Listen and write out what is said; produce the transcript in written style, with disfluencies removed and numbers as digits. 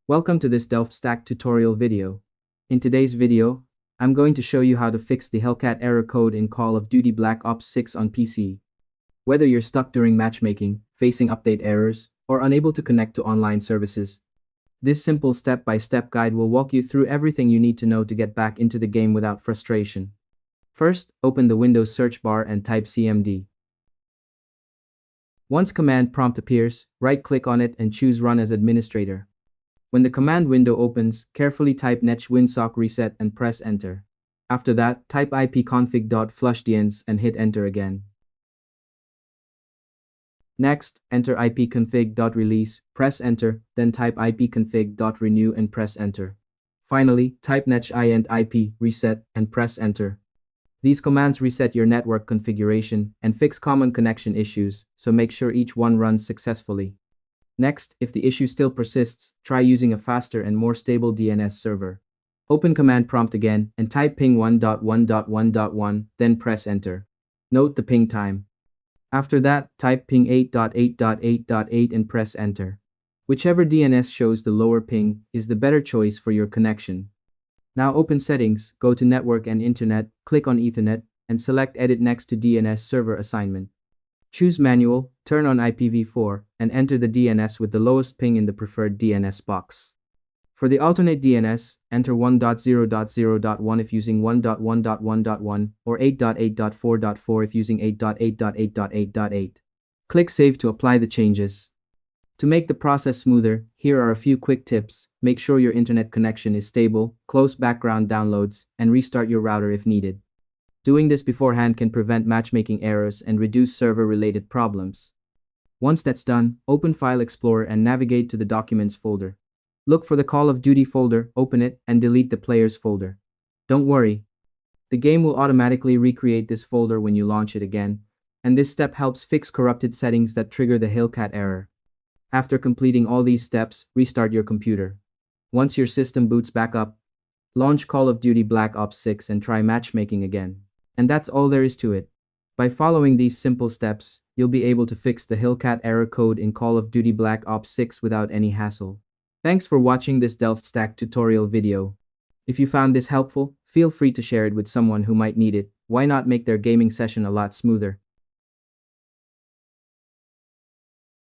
Welcome to this Delft Stack tutorial video. In today's video, I'm going to show you how to fix the Hillcat error code in Call of Duty Black Ops 6 on PC. Whether you're stuck during matchmaking, facing update errors, or unable to connect to online services, this simple step-by-step guide will walk you through everything you need to know to get back into the game without frustration. First, open the Windows search bar and type CMD. Once command prompt appears, right-click on it and choose Run as Administrator. When the command window opens, carefully type netsh winsock reset and press enter. After that, type ipconfig.flushdns and hit enter again. Next, enter ipconfig.release, press enter, then type ipconfig.renew and press enter. Finally, type netsh and ip reset and press enter. These commands reset your network configuration and fix common connection issues, so make sure each one runs successfully. Next, if the issue still persists, try using a faster and more stable DNS server. Open command prompt again and type ping 1.1.1.1, then press enter. Note the ping time. After that, type ping 8.8.8.8 and press enter. Whichever DNS shows the lower ping is the better choice for your connection. Now open Settings, go to Network and Internet, click on Ethernet, and select Edit next to DNS Server Assignment. Choose Manual, turn on IPv4, and enter the DNS with the lowest ping in the preferred DNS box. For the alternate DNS, enter 1.0.0.1 if using 1.1.1.1 or 8.8.4.4 if using 8.8.8.8.8. Click Save to apply the changes. To make the process smoother, here are a few quick tips. Make sure your internet connection is stable, close background downloads, and restart your router if needed. Doing this beforehand can prevent matchmaking errors and reduce server-related problems. Once that's done, open File Explorer and navigate to the Documents folder. Look for the Call of Duty folder, open it, and delete the Players folder. Don't worry. The game will automatically recreate this folder when you launch it again, and this step helps fix corrupted settings that trigger the Hillcat error. After completing all these steps, restart your computer. Once your system boots back up, launch Call of Duty Black Ops 6 and try matchmaking again. And that's all there is to it. By following these simple steps, you'll be able to fix the Hillcat error code in Call of Duty Black Ops 6 without any hassle. Thanks for watching this Delft Stack tutorial video. If you found this helpful, feel free to share it with someone who might need it. Why not make their gaming session a lot smoother?